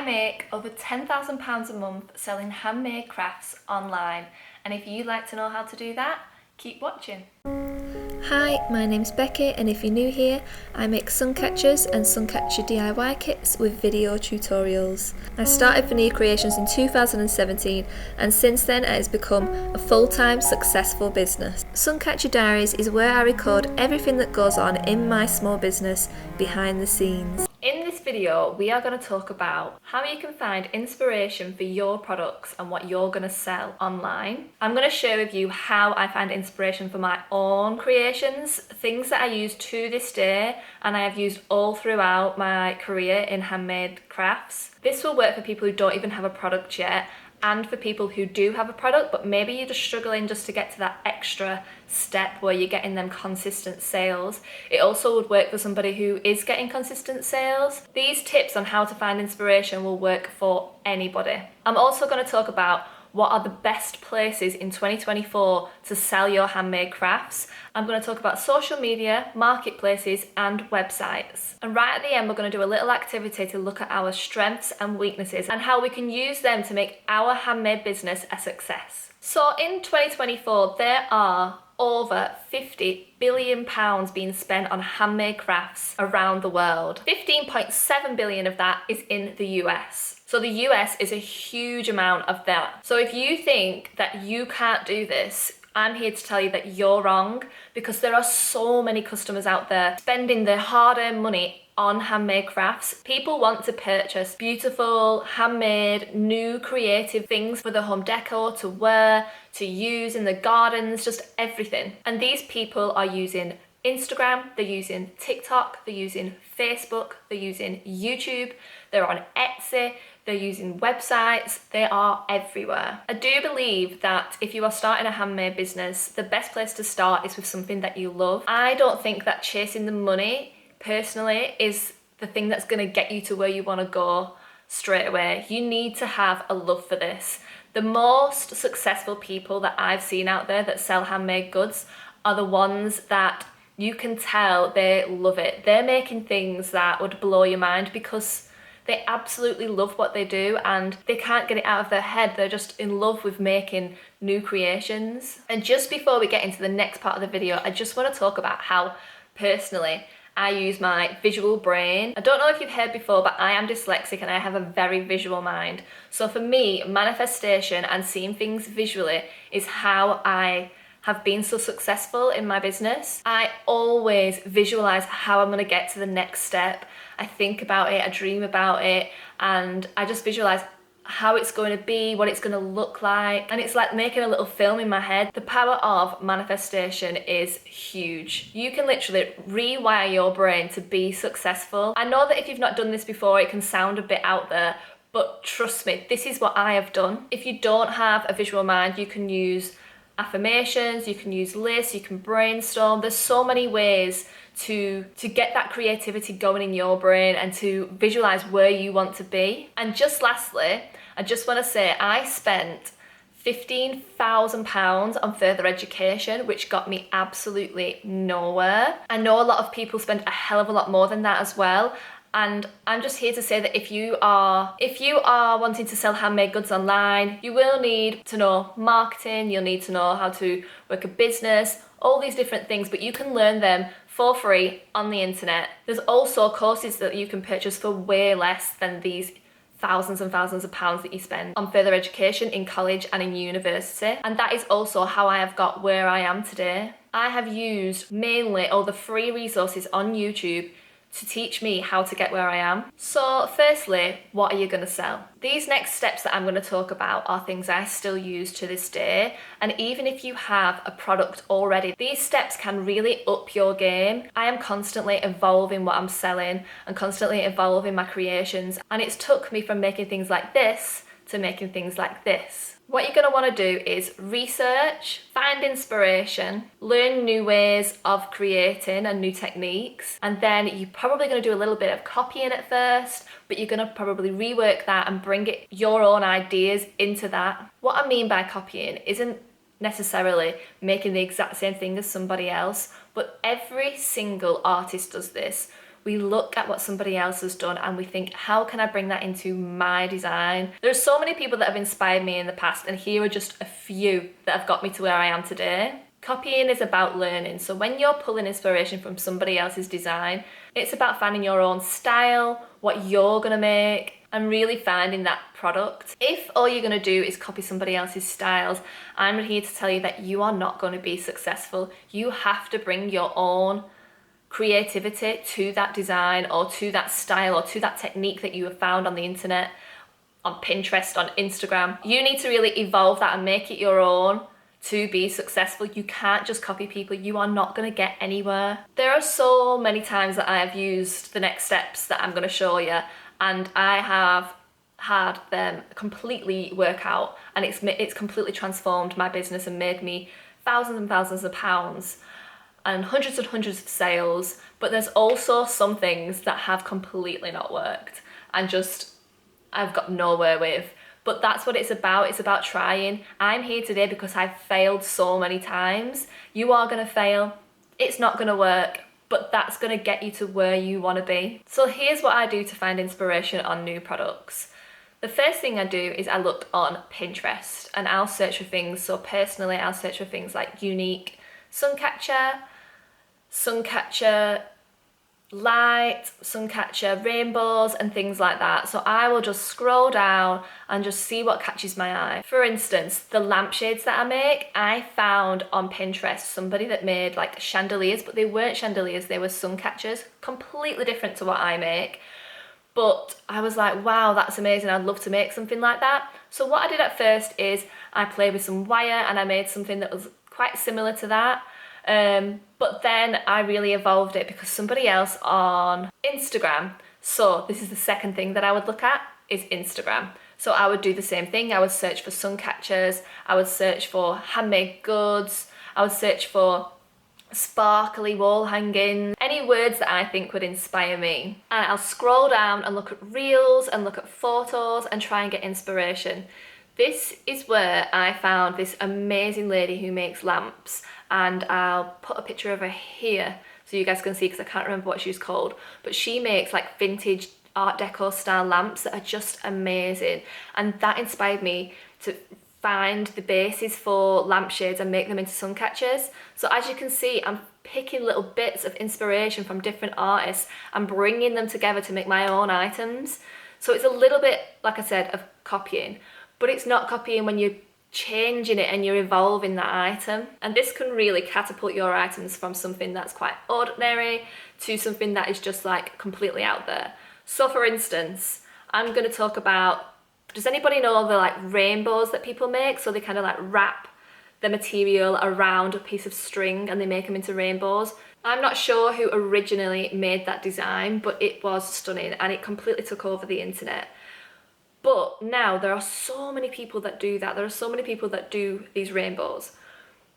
make over £10,000 a month selling handmade crafts online, and if you'd like to know how to do that, keep watching. Hi, my name's Becky, and if you're new here, I make sun catchers and sun catcher DIY kits with video tutorials. I started Veneer Creations in 2017, and since then it has become a full-time successful business. Sun Catcher Diaries is where I record everything that goes on in my small business behind the scenes. In this video, we are going to talk about how you can find inspiration for your products and what you're going to sell online. I'm going to share with you how I find inspiration for my own creations, things that I use to this day and I have used all throughout my career in handmade crafts. This will work for people who don't even have a product yet, and for people who do have a product but maybe you're just struggling just to get to that extra step where you're getting them consistent sales. It also would work for somebody who is getting consistent sales. These tips on how to find inspiration will work for anybody. I'm also going to talk about what are the best places in 2024 to sell your handmade crafts. I'm going to talk about social media, marketplaces and websites. And right at the end, we're going to do a little activity to look at our strengths and weaknesses and how we can use them to make our handmade business a success. So in 2024, there are over £50 billion being spent on handmade crafts around the world. 15.7 billion of that is in the US. So the US is a huge amount of that. So if you think that you can't do this, I'm here to tell you that you're wrong, because there are so many customers out there spending their hard-earned money on handmade crafts. People want to purchase beautiful, handmade, new creative things for the home decor, to wear, to use in the gardens, just everything. And these people are using Instagram, they're using TikTok, they're using Facebook, they're using YouTube, they're on Etsy, they're using websites, they are everywhere. I do believe that if you are starting a handmade business, the best place to start is with something that you love. I don't think that chasing the money, personally, is the thing that's gonna get you to where you wanna go straight away. You need to have a love for this. The most successful people that I've seen out there that sell handmade goods are the ones that you can tell they love it. They're making things that would blow your mind because they absolutely love what they do and they can't get it out of their head. They're just in love with making new creations. And just before we get into the next part of the video, I just want to talk about how personally I use my visual brain. I don't know if you've heard before, but I am dyslexic and I have a very visual mind. So for me, manifestation and seeing things visually is how I have been so successful in my business. I always visualize how I'm gonna get to the next step. I think about it, I dream about it, and I just visualize how it's going to be, what it's going to look like, and it's like making a little film in my head. The power of manifestation is huge. You can literally rewire your brain to be successful. I know that if you've not done this before, it can sound a bit out there, but trust me, this is what I have done. If you don't have a visual mind, you can use affirmations, you can use lists, you can brainstorm. There's so many ways to get that creativity going in your brain and to visualize where you want to be. And just lastly, I just want to say I spent £15,000 on further education, which got me absolutely nowhere. I know a lot of people spend a hell of a lot more than that as well. And I'm just here to say that if you are wanting to sell handmade goods online, you will need to know marketing, you'll need to know how to work a business, all these different things, but you can learn them for free on the internet. There's also courses that you can purchase for way less than these thousands and thousands of pounds that you spend on further education in college and in university. And that is also how I have got where I am today. I have used mainly all the free resources on YouTube to teach me how to get where I am. So firstly, what are you gonna sell? These next steps that I'm gonna talk about are things I still use to this day. And even if you have a product already, these steps can really up your game. I am constantly evolving what I'm selling and constantly evolving my creations. And it's took me from making things like this to making things like this. What you're going to want to do is research, find inspiration, learn new ways of creating and new techniques, and then you're probably going to do a little bit of copying at first, but you're going to probably rework that and bring your own ideas into that. What I mean by copying isn't necessarily making the exact same thing as somebody else, but every single artist does this. we look at what somebody else has done and we think, how can I bring that into my design? There's so many people that have inspired me in the past, and here are just a few that have got me to where I am today. Copying is about learning. So when you're pulling inspiration from somebody else's design, it's about finding your own style, what you're gonna make, and really finding that product. If all you're gonna do is copy somebody else's styles, I'm here to tell you that you are not gonna be successful. You have to bring your own creativity to that design or to that style or to that technique that you have found on the internet, on Pinterest, on Instagram. You need to really evolve that and make it your own to be successful. You can't just copy people. You are not going to get anywhere. There are so many times that I have used the next steps that I'm going to show you, and I have had them completely work out, and it's completely transformed my business and made me thousands and thousands of pounds and hundreds of sales. But there's also some things that have completely not worked and just I've got nowhere with. But that's what it's about. It's about trying. I'm here today because I've failed so many times. You are gonna fail. It's not gonna work, but that's gonna get you to where you wanna be. So here's what I do to find inspiration on new products. The first thing I do is I look on Pinterest and I'll search for things. So personally, I'll search for things like unique sun catcher light, sun catcher, rainbows and things like that. So I will just scroll down and just see what catches my eye. For instance, the lampshades that I make, I found on Pinterest somebody that made like chandeliers, but they weren't chandeliers, they were sun catchers, completely different to what I make. But I was like, wow, that's amazing, I'd love to make something like that. So what I did at first is I played with some wire and I made something that was quite similar to that. But then I really evolved it because somebody else on Instagram, so this is the second thing that I would look at, is Instagram. So I would do the same thing. I would search for sun catchers, I would search for handmade goods, I would search for sparkly wall hanging, any words that I think would inspire me. And I'll scroll down and look at reels and look at photos and try and get inspiration. This is where I found this amazing lady who makes lamps, and I'll put a picture of her here so you guys can see because I can't remember what she's called, but she makes like vintage art deco style lamps that are just amazing, and that inspired me to find the bases for lampshades and make them into sun catchers. So as you can see, I'm picking little bits of inspiration from different artists and bringing them together to make my own items. So it's a little bit, like I said, of copying, but it's not copying when you're changing it and you're evolving that item. And this can really catapult your items from something that's quite ordinary to something that is just like completely out there. So for instance, I'm going to talk about, does anybody know the like rainbows that people make? So they kind of like wrap the material around a piece of string and they make them into rainbows. I'm not sure who originally made that design, but it was stunning and it completely took over the internet. But now there are so many people that do that. There are so many people that do these rainbows.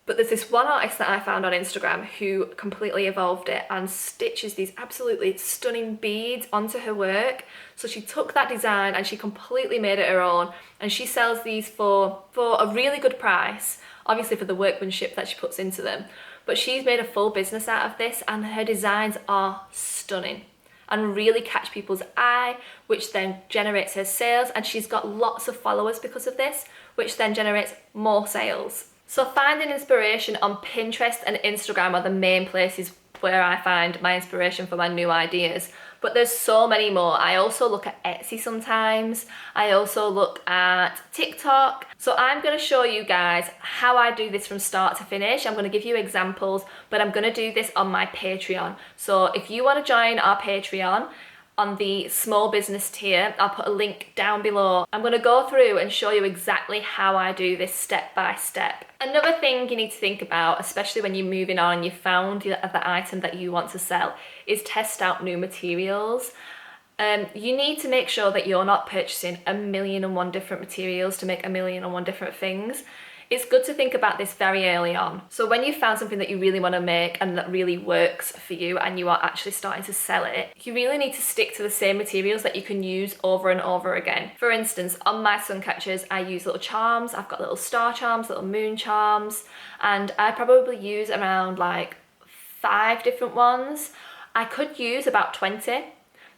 But there's this one artist that I found on Instagram who completely evolved it and stitches these absolutely stunning beads onto her work. So she took that design and she completely made it her own, and she sells these for a really good price, obviously for the workmanship that she puts into them. But she's made a full business out of this, and her designs are stunning and really catch people's eye, which then generates her sales, and she's got lots of followers because of this, which then generates more sales. So finding inspiration on Pinterest and Instagram are the main places where I find my inspiration for my new ideas. But there's so many more. I also look at Etsy sometimes. I also look at TikTok. So I'm going to show you guys how I do this from start to finish. I'm going to give you examples, but I'm going to do this on my Patreon. So if you want to join our Patreon, on the small business tier, I'll put a link down below. I'm going to go through and show you exactly how I do this step by step. Another thing you need to think about, especially when you're moving on and you've found the item that you want to sell, is test out new materials. You need to make sure that you're not purchasing 1,000,001 different materials to make 1,000,001 different things. It's good to think about this very early on. So when you've found something that you really want to make and that really works for you and you are actually starting to sell it, you really need to stick to the same materials that you can use over and over again. For instance, on my sun catchers, I use little charms. I've got little star charms, little moon charms, and I probably use around like 5 different ones. I could use about 20,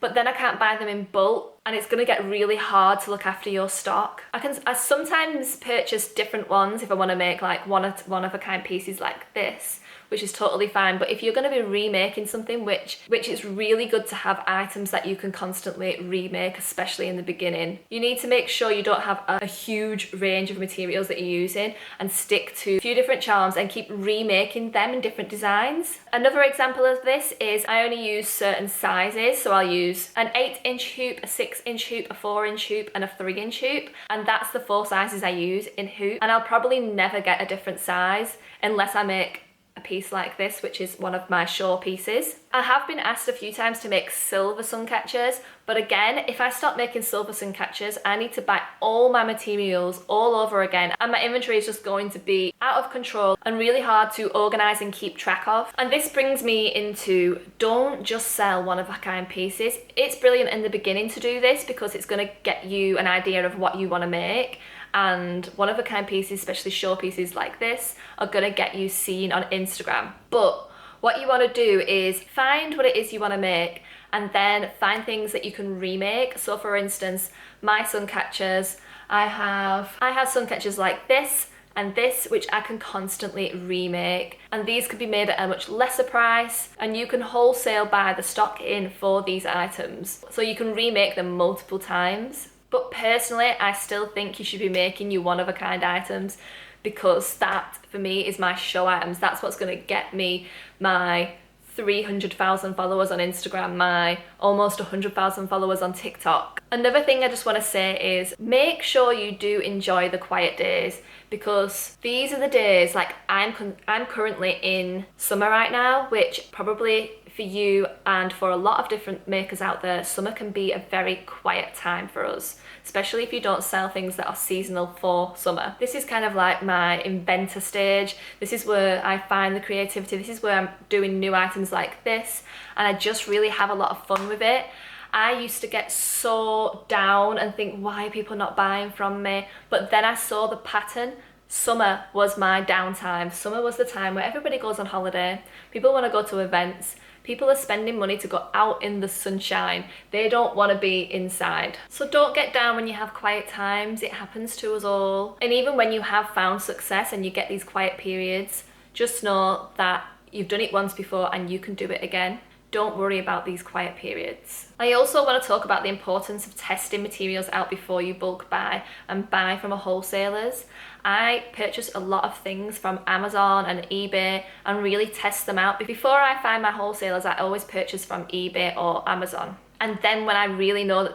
but then I can't buy them in bulk and it's going to get really hard to look after your stock. I sometimes purchase different ones if I want to make like one of a kind pieces like this, which is totally fine. But if you're going to be remaking something, which it's really good to have items that you can constantly remake, especially in the beginning. You need to make sure you don't have a huge range of materials that you're using and stick to a few different charms and keep remaking them in different designs. Another example of this is I only use certain sizes. So I'll use an 8-inch hoop, a 6-inch hoop, a 4-inch hoop and a 3-inch hoop. And that's the 4 sizes I use in hoop. And I'll probably never get a different size unless I make a piece like this, which is one of my show pieces. I have been asked a few times to make silver sun catchers, but again, if I stop making silver sun catchers, I need to buy all my materials all over again, and my inventory is just going to be out of control and really hard to organize and keep track of. And this brings me into, don't just sell one-of-a-kind pieces. It's brilliant in the beginning to do this because it's going to get you an idea of what you want to make. And one-of-a-kind pieces, especially show pieces like this, are gonna get you seen on Instagram. But what you want to do is find what it is you want to make and then find things that you can remake. So for instance, my sun catchers, I have sun catchers like this and this, which I can constantly remake. And these could be made at a much lesser price, and you can wholesale buy the stock in for these items. So you can remake them multiple times. But personally, I still think you should be making your one-of-a-kind items because that, for me, is my show items. That's what's going to get me my 300,000 followers on Instagram, my almost 100,000 followers on TikTok. Another thing I just want to say is make sure you do enjoy the quiet days, because these are the days, like I'm currently in summer right now, which probably for you and for a lot of different makers out there, summer can be a very quiet time for us, especially if you don't sell things that are seasonal for summer. This is kind of like my inventor stage. This is where I find the creativity. This is where I'm doing new items like this, and I just really have a lot of fun with it. I used to get so down and think, why are people not buying from me? But then I saw the pattern. Summer was my downtime. Summer was the time where everybody goes on holiday. People want to go to events. People are spending money to go out in the sunshine. They don't want to be inside. So don't get down when you have quiet times. It happens to us all. And even when you have found success and you get these quiet periods, just know that you've done it once before and you can do it again. Don't worry about these quiet periods. I also want to talk about the importance of testing materials out before you bulk buy and buy from a wholesalers. I purchase a lot of things from Amazon and eBay and really test them out. Before I find my wholesalers, I always purchase from eBay or Amazon. And then when I really know that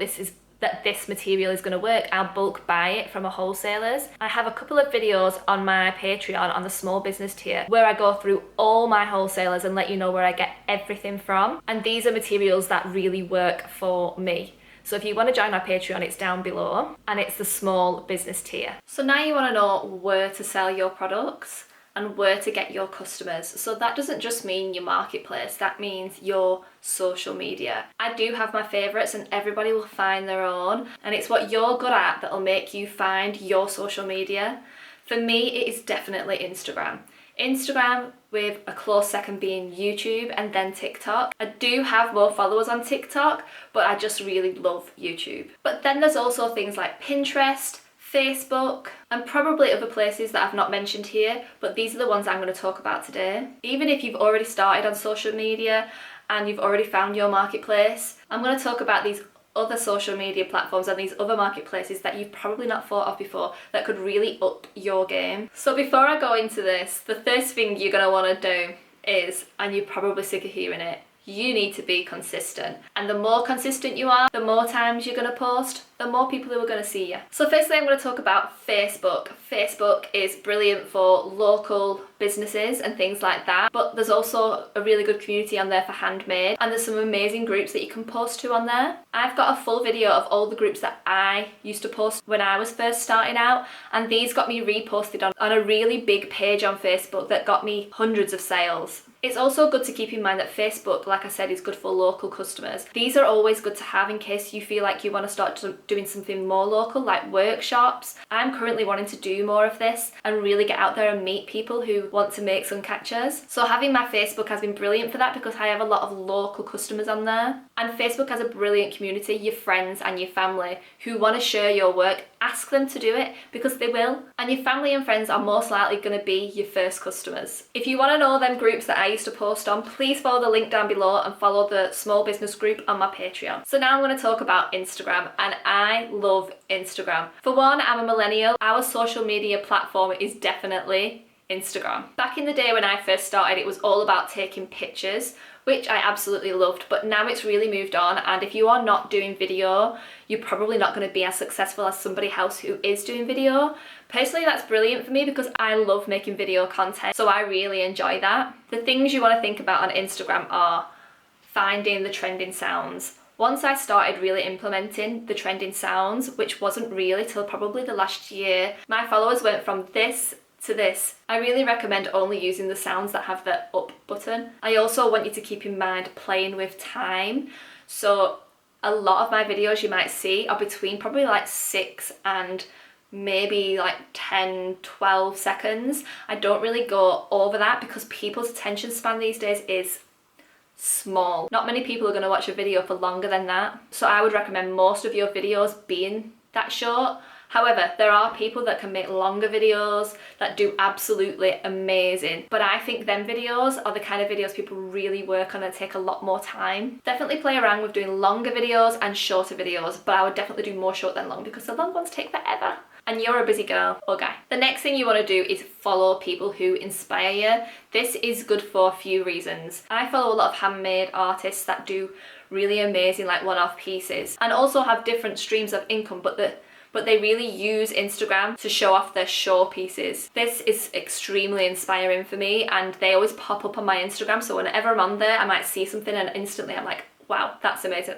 this material is going to work, I'll bulk buy it from a wholesalers. I have a couple of videos on my Patreon on the small business tier where I go through all my wholesalers and let you know where I get everything from. And these are materials that really work for me. So if you want to join my Patreon, it's down below, and it's the small business tier. So now you want to know where to sell your products and where to get your customers. So that doesn't just mean your marketplace, that means your social media. I do have my favorites and everybody will find their own, and it's what you're good at that'll make you find your social media. For me, it is definitely Instagram. Instagram, with a close second being YouTube and then TikTok. I do have more followers on TikTok, but I just really love YouTube. But then there's also things like Pinterest, Facebook, and probably other places that I've not mentioned here, but these are the ones I'm going to talk about today. Even if you've already started on social media and you've already found your marketplace, I'm going to talk about these other social media platforms and these other marketplaces that you've probably not thought of before that could really up your game. So before I go into this, the first thing you're going to want to do is, and you're probably sick of hearing it, you need to be consistent. And the more consistent you are, the more times you're going to post, the more people who are going to see you. So firstly, I'm going to talk about Facebook. Facebook is brilliant for local businesses and things like that, but there's also a really good community on there for handmade, and there's some amazing groups that you can post to on there. I've got a full video of all the groups that I used to post when I was first starting out, and these got me reposted on a really big page on Facebook that got me hundreds of sales. It's also good to keep in mind that Facebook, like I said, is good for local customers. These are always good to have in case you feel like you want to start doing something more local, like workshops. I'm currently wanting to do more of this and really get out there and meet people who want to make sun catchers. So having my Facebook has been brilliant for that because I have a lot of local customers on there. And Facebook has a brilliant community, your friends and your family who want to share your work. Ask them to do it because they will. And your family and friends are most likely going to be your first customers. If you want to know them groups that I used to post on, please follow the link down below and follow the small business group on my Patreon. So now I'm going to talk about Instagram, and I love Instagram. For one, I'm a millennial. Our social media platform is definitely Instagram. Back in the day when I first started, it was all about taking pictures, which I absolutely loved, but now it's really moved on, and if you are not doing video, you're probably not going to be as successful as somebody else who is doing video. Personally, that's brilliant for me because I love making video content, so I really enjoy that. The things you want to think about on Instagram are finding the trending sounds. Once I started really implementing the trending sounds, which wasn't really till probably the last year, my followers went from this to this. I really recommend only using the sounds that have the up button. I also want you to keep in mind playing with time. So a lot of my videos you might see are between probably like 6 and maybe like 10, 12 seconds. I don't really go over that because people's attention span these days is small. Not many people are going to watch a video for longer than that. So I would recommend most of your videos being that short. However, there are people that can make longer videos that do absolutely amazing. But I think them videos are the kind of videos people really work on and take a lot more time. Definitely play around with doing longer videos and shorter videos, but I would definitely do more short than long because the long ones take forever. And you're a busy girl or guy. The next thing you want to do is follow people who inspire you. This is good for a few reasons. I follow a lot of handmade artists that do really amazing like one-off pieces and also have different streams of income, but they really use Instagram to show off their show pieces. This is extremely inspiring for me, and they always pop up on my Instagram, so whenever I'm on there I might see something and instantly I'm like, wow, that's amazing.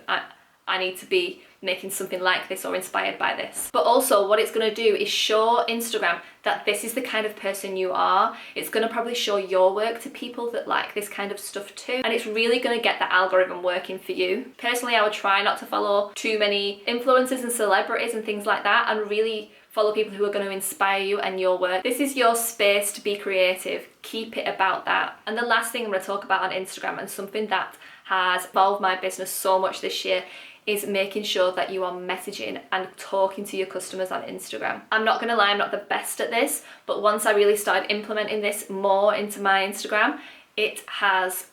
I need to be making something like this or inspired by this. But also what it's going to do is show Instagram that this is the kind of person you are. It's going to probably show your work to people that like this kind of stuff too, and it's really going to get the algorithm working for you. Personally, I would try not to follow too many influencers and celebrities and things like that, and really follow people who are going to inspire you and your work. This is your space to be creative. Keep it about that. And the last thing I'm going to talk about on Instagram, and something that has evolved my business so much this year, is making sure that you are messaging and talking to your customers on Instagram. I'm not gonna lie, I'm not the best at this, but once I really started implementing this more into my Instagram, it has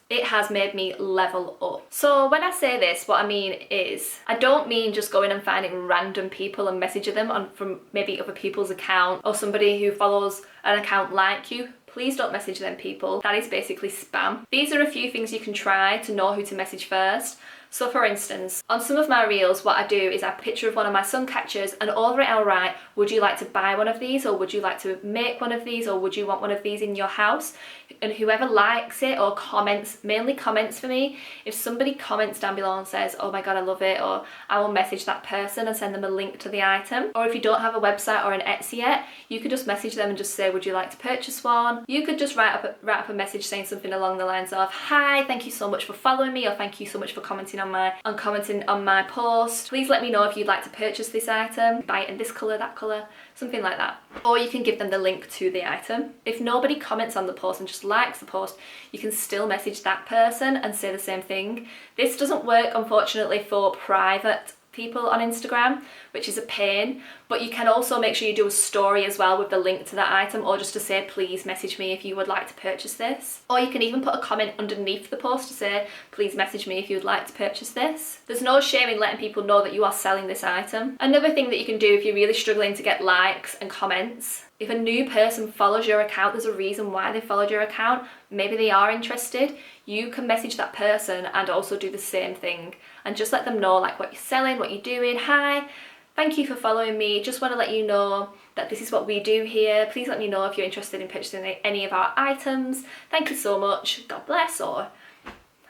made me level up. So when I say this, what I mean is, I don't mean just going and finding random people and messaging them from maybe other people's account or somebody who follows an account like you. Please don't message them people. That is basically spam. These are a few things you can try to know who to message first. So for instance, on some of my reels, what I do is I picture of one of my sun catchers, and over it I'll write, would you like to buy one of these, or would you like to make one of these, or would you want one of these in your house? And whoever likes it or comments, mainly comments for me, if somebody comments down below and says, oh my god, I love it, or I will message that person and send them a link to the item. Or if you don't have a website or an Etsy yet, you could just message them and just say, would you like to purchase one? You could just write up a message saying something along the lines of, hi, thank you so much for following me, or thank you so much for commenting on my post. Please let me know if you'd like to purchase this item, buy it in this colour, that colour, something like that. Or you can give them the link to the item. If nobody comments on the post and just likes the post, you can still message that person and say the same thing. This doesn't work, unfortunately, for private people on Instagram, which is a pain, but you can also make sure you do a story as well with the link to that item, or just to say, please message me if you would like to purchase this. Or you can even put a comment underneath the post to say, please message me if you would like to purchase this. There's no shame in letting people know that you are selling this item. Another thing that you can do if you're really struggling to get likes and comments, if a new person follows your account, there's a reason why they followed your account. Maybe they are interested. You can message that person and also do the same thing, and just let them know like what you're selling, what you're doing. Hi, thank you for following me. Just want to let you know that this is what we do here. Please let me know if you're interested in purchasing any of our items. Thank you so much. God bless, or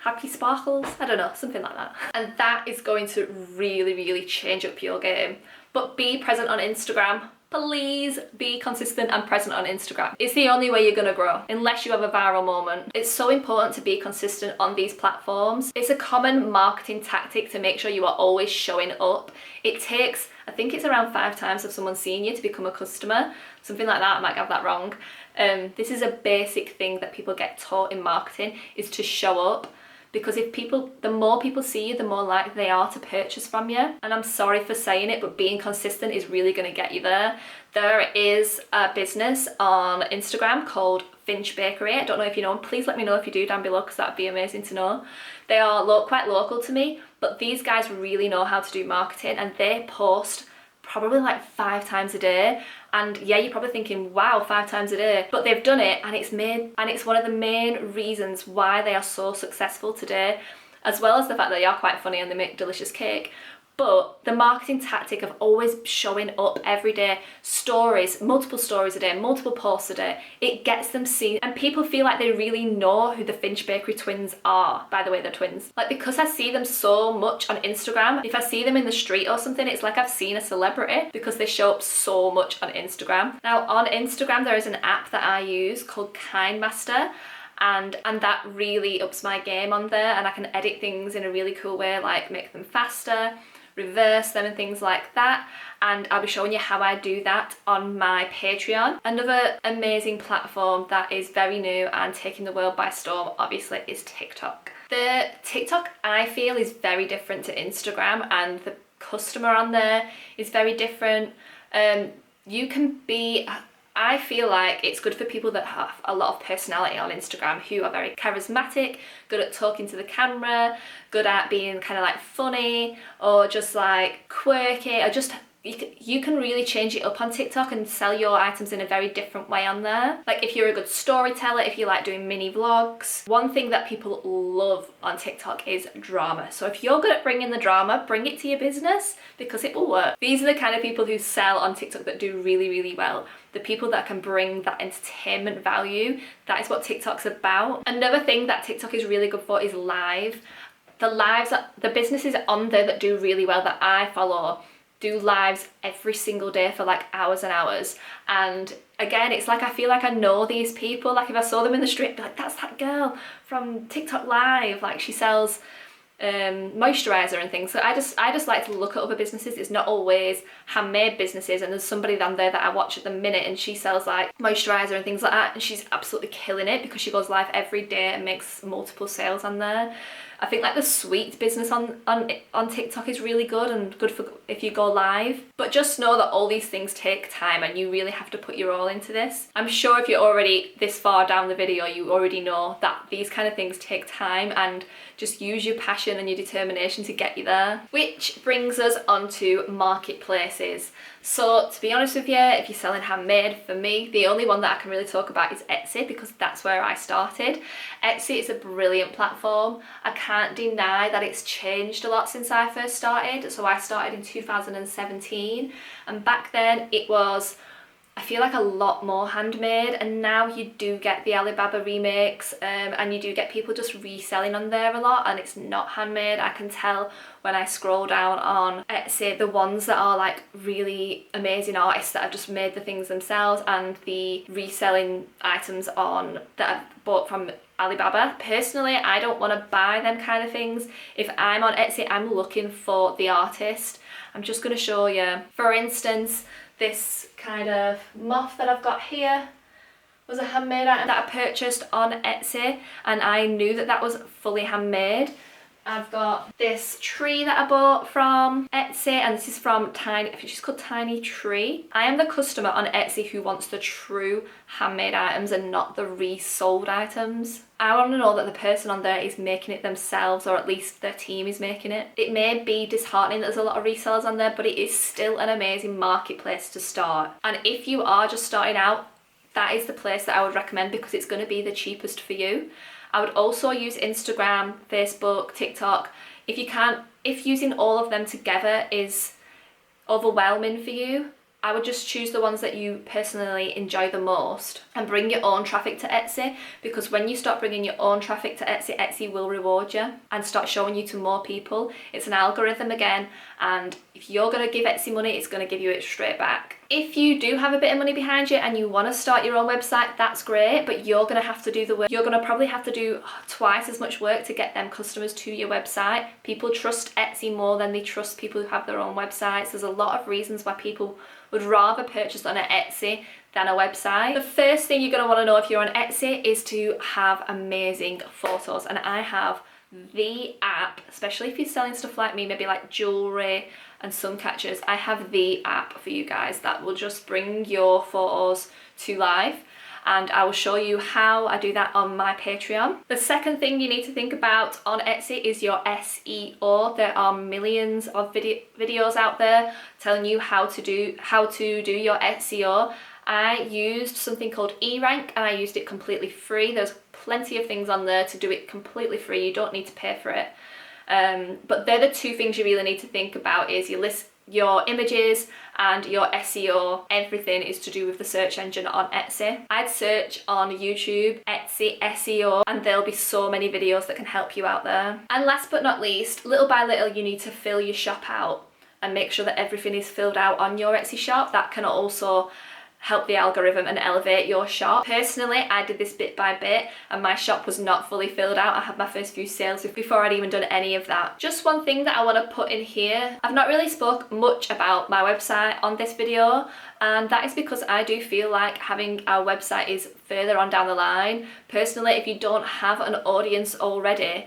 happy sparkles. I don't know, something like that. And that is going to really, really change up your game. But be present on Instagram. please be consistent and present on Instagram. It's the only way you're gonna grow, unless you have a viral moment. It's so important to be consistent on these platforms. It's a common marketing tactic to make sure you are always showing up. It takes, I think it's around 5 times of someone seeing you to become a customer, something like that. I might have that wrong. This is a basic thing that people get taught in marketing, is to show up. Because the more people see you, the more likely they are to purchase from you. And I'm sorry for saying it, but being consistent is really gonna get you there. There is a business on Instagram called Finch Bakery. I don't know if you know them. Please let me know if you do down below, because that'd be amazing to know. They are quite local to me, but these guys really know how to do marketing, and they post probably like 5 times a day. And yeah, you're probably thinking, wow, 5 times a day, but they've done it, and it's one of the main reasons why they are so successful today, as well as the fact that they are quite funny and they make delicious cake. But the marketing tactic of always showing up every day, stories, multiple stories a day, multiple posts a day, it gets them seen, and people feel like they really know who the Finch Bakery twins are. By the way, they're twins. Like, because I see them so much on Instagram, if I see them in the street or something, it's like I've seen a celebrity, because they show up so much on Instagram. Now, on Instagram, there is an app that I use called KindMaster, and that really ups my game on there, and I can edit things in a really cool way, like make them faster, reverse them and things like that, and I'll be showing you how I do that on my Patreon. Another amazing platform that is very new and taking the world by storm, obviously, is TikTok. The TikTok, I feel, is very different to Instagram, and the customer on there is very different. I feel like it's good for people that have a lot of personality on Instagram, who are very charismatic, good at talking to the camera, good at being kind of like funny, or just like quirky, or just you can really change it up on TikTok and sell your items in a very different way on there. Like, if you're a good storyteller, if you like doing mini vlogs. One thing that people love on TikTok is drama. So if you're good at bringing the drama, bring it to your business, because it will work. These are the kind of people who sell on TikTok that do really, really well. The people that can bring that entertainment value. That is what TikTok's about. Another thing that TikTok is really good for is live. The businesses on there that do really well, that I follow, do lives every single day for like hours and hours. And again, it's like I feel like I know these people. Like, if I saw them in the street, I'd be like, that's that girl from TikTok Live. Like, she sells moisturizer and things. So I just like to look at other businesses. It's not always handmade businesses, and there's somebody on there that I watch at the minute, and she sells like moisturizer and things like that, and she's absolutely killing it because she goes live every day and makes multiple sales on there. I think like the sweets business on TikTok is really good, and good for if you go live. But just know that all these things take time, and you really have to put your all into this. I'm sure if you're already this far down the video, you already know that these kind of things take time, and just use your passion and your determination to get you there. Which brings us onto marketplaces. So to be honest with you, if you're selling handmade, for me, the only one that I can really talk about is Etsy, because that's where I started. Etsy is a brilliant platform. I can't deny that it's changed a lot since I first started. So I started in 2017, and back then it was, I feel like, a lot more handmade, and now you do get the Alibaba remakes, and you do get people just reselling on there a lot, and it's not handmade. I can tell when I scroll down on Etsy, the ones that are like really amazing artists that have just made the things themselves, and the reselling items on that I've bought from Alibaba. Personally, I don't want to buy them kind of things. If I'm on Etsy, I'm looking for the artist. I'm just going to show you. For instance, this kind of moth that I've got here was a handmade item that I purchased on Etsy, and I knew that that was fully handmade. I've got this tree that I bought from Etsy, and this is from she's called Tiny Tree. I am the customer on Etsy who wants the true handmade items and not the resold items. I want to know that the person on there is making it themselves, or at least their team is making it. It may be disheartening that there's a lot of resellers on there, but it is still an amazing marketplace to start. And if you are just starting out, that is the place that I would recommend, because it's going to be the cheapest for you. I would also use Instagram, Facebook, TikTok. If using all of them together is overwhelming for you, I would just choose the ones that you personally enjoy the most and bring your own traffic to Etsy, because when you start bringing your own traffic to Etsy, Etsy will reward you and start showing you to more people. It's an algorithm again, and if you're going to give Etsy money, it's going to give you it straight back. If you do have a bit of money behind you and you want to start your own website, that's great, but you're going to have to do the work. You're going to probably have to do twice as much work to get them customers to your website. People trust Etsy more than they trust people who have their own websites. There's a lot of reasons why people would rather purchase on an Etsy than a website. The first thing you're going to want to know if you're on Etsy is to have amazing photos, and I have the app, especially if you're selling stuff like me, maybe like jewelry and sun catchers. I have the app for you guys that will just bring your photos to life, and I will show you how I do that on my Patreon. The second thing you need to think about on Etsy is your SEO. There are millions of videos out there telling you how to do your SEO. I used something called eRank, and I used it completely free. There's plenty of things on there to do it completely free. You don't need to pay for it. But they're the two things you really need to think about: is your images and your SEO. Everything is to do with the search engine on Etsy. I'd search on YouTube, Etsy SEO, and there'll be so many videos that can help you out there. And last but not least, little by little, you need to fill your shop out and make sure that everything is filled out on your Etsy shop. That can also help the algorithm and elevate your shop. Personally, I did this bit by bit, and my shop was not fully filled out. I had my first few sales before I'd even done any of that. Just one thing that I want to put in here, I've not really spoke much about my website on this video, and that is because I do feel like having our website is further on down the line. Personally, if you don't have an audience already,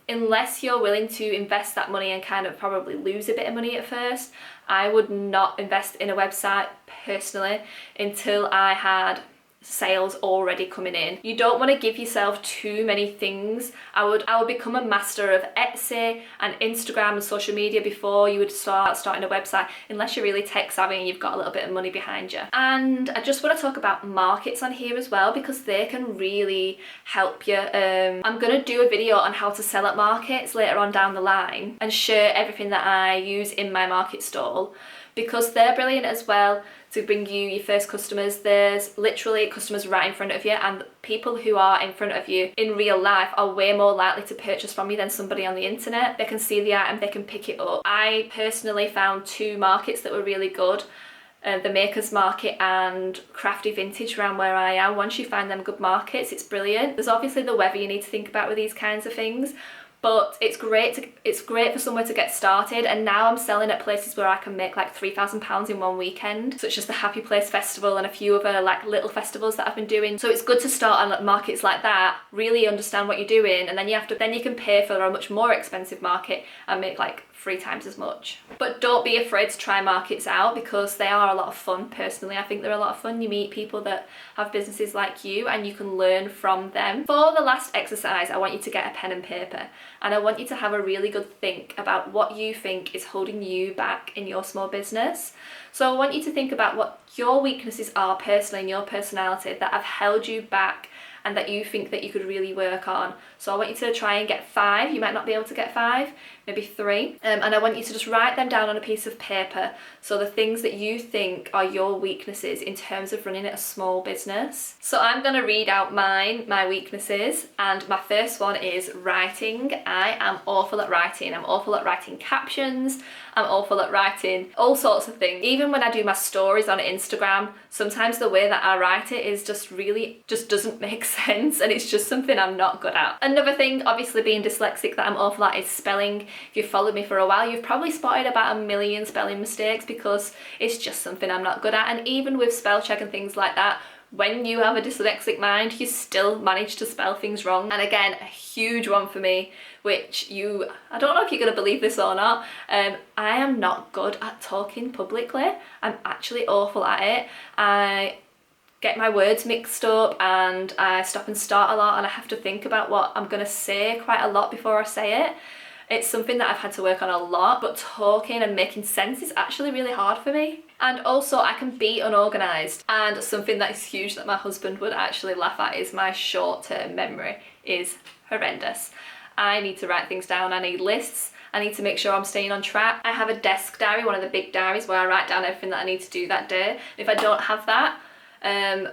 unless you're willing to invest that money and kind of probably lose a bit of money at first, I would not invest in a website personally until I had sales already coming in. You don't want to give yourself too many things. I would become a master of Etsy and Instagram and social media before you would starting a website, unless you're really tech savvy and you've got a little bit of money behind you. And I just want to talk about markets on here as well, because they can really help you. I'm going to do a video on how to sell at markets later on down the line and share everything that I use in my market stall, because they're brilliant as well to bring you your first customers. There's literally customers right in front of you, and people who are in front of you in real life are way more likely to purchase from you than somebody on the internet. They can see the item, they can pick it up. I personally found two markets that were really good. The Makers Market and Crafty Vintage around where I am. Once you find them good markets, it's brilliant. There's obviously the weather you need to think about with these kinds of things, but it's great for somewhere to get started. And now I'm selling at places where I can make like £3,000 in one weekend, such as the Happy Place Festival and a few other like little festivals that I've been doing. So it's good to start on markets like that, really understand what you're doing, and then you can pay for a much more expensive market and make like 3 times as much. But don't be afraid to try markets out, because they are a lot of fun. Personally, I think they're a lot of fun. You meet people that have businesses like you and you can learn from them. For the last exercise, I want you to get a pen and paper, and I want you to have a really good think about what you think is holding you back in your small business. So I want you to think about what your weaknesses are personally in your personality that have held you back and that you think that you could really work on. So I want you to try and get 5. You might not be able to get 5, maybe 3. And I want you to just write them down on a piece of paper. So the things that you think are your weaknesses in terms of running a small business. So I'm going to read out my weaknesses, and my first one is writing. I am awful at writing. I'm awful at writing captions. I'm awful at writing all sorts of things. Even when I do my stories on Instagram, sometimes the way that I write it is just doesn't make sense, and it's just something I'm not good at. Another thing, obviously being dyslexic, that I'm awful at is spelling. If you've followed me for a while, you've probably spotted about 1 million spelling mistakes, because it's just something I'm not good at. And even with spell check and things like that, when you have a dyslexic mind, you still manage to spell things wrong. And again, a huge one for me, which I don't know if you're going to believe this or not, I am not good at talking publicly. I'm actually awful at it. I get my words mixed up, and I stop and start a lot, and I have to think about what I'm going to say quite a lot before I say it. It's something that I've had to work on a lot, but talking and making sense is actually really hard for me. And also I can be unorganised, and something that is huge that my husband would actually laugh at is my short-term memory is horrendous. I need to write things down, I need lists, I need to make sure I'm staying on track. I have a desk diary, one of the big diaries, where I write down everything that I need to do that day. If I don't have that,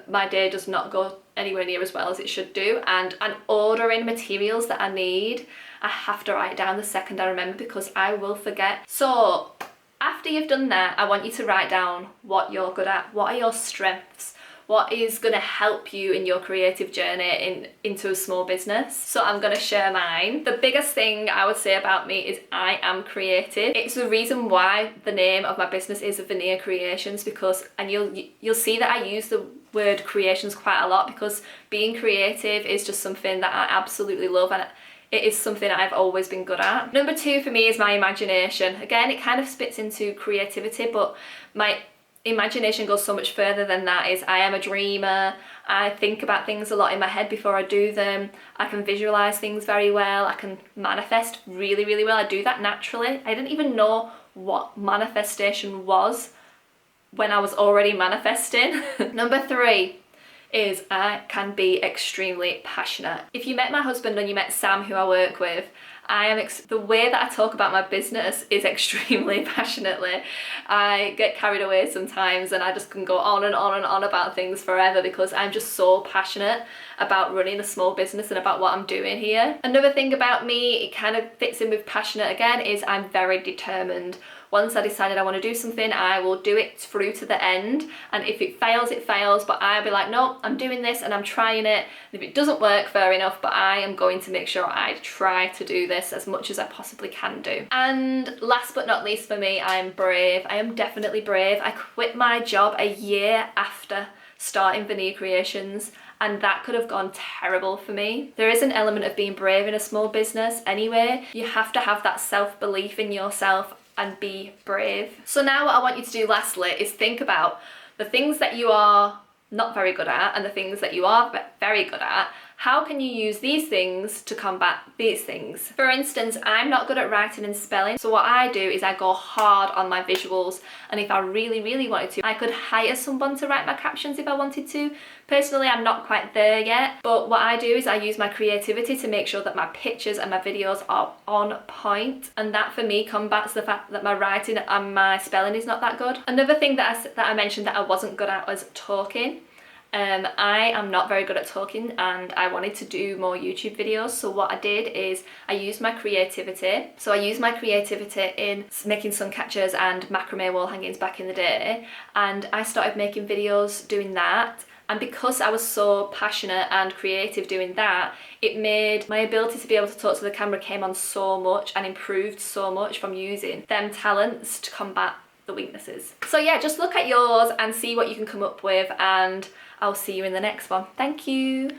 my day does not go anywhere near as well as it should do. And ordering materials that I need, I have to write it down the second I remember, because I will forget. So After you've done that, I want you to write down what you're good at, what are your strengths, what is going to help you in your creative journey into a small business. So I'm going to share mine. The biggest thing I would say about me is I am creative. It's the reason why the name of my business is Veneer Creations, because, and you'll see that I use the word creations quite a lot, because being creative is just something that I absolutely love, and it is something I've always been good at. Number 2 for me is my imagination. Again, it kind of spits into creativity, but my imagination goes so much further than that. I am a dreamer. I think about things a lot in my head before I do them. I can visualize things very well. I can manifest really, really well. I do that naturally. I didn't even know what manifestation was when I was already manifesting. Number 3 is I can be extremely passionate. If you met my husband and you met Sam, who I work with, the way that I talk about my business is extremely passionately. I get carried away sometimes and I just can go on and on and on about things forever, because I'm just so passionate about running a small business and about what I'm doing here. Another thing about me, it kind of fits in with passionate again, is I'm very determined. Once I decided I want to do something, I will do it through to the end, and if it fails, it fails, but I'll be like, no, I'm doing this and I'm trying it. If it doesn't work, fair enough, but I am going to make sure I try to do this as much as I possibly can do. And last but not least for me, I'm brave. I am definitely brave. I quit my job a year after starting Veneer Creations, and that could have gone terrible for me. There is an element of being brave in a small business anyway. You have to have that self-belief in yourself and be brave. So now what I want you to do lastly is think about the things that you are not very good at and the things that you are very good at. How can you use these things to combat these things? For instance, I'm not good at writing and spelling, so what I do is I go hard on my visuals, and if I really, really wanted to, I could hire someone to write my captions if I wanted to. Personally, I'm not quite there yet, but what I do is I use my creativity to make sure that my pictures and my videos are on point, and that for me combats the fact that my writing and my spelling is not that good. Another thing that I mentioned that I wasn't good at was talking. I am not very good at talking, and I wanted to do more YouTube videos, so what I did is I used my creativity. So I used my creativity in making sun catchers and macrame wall hangings back in the day, and I started making videos doing that. And because I was so passionate and creative doing that, it made my ability to be able to talk to the camera came on so much and improved so much from using them talents to combat the weaknesses. So yeah, just look at yours and see what you can come up with, and I'll see you in the next one. Thank you.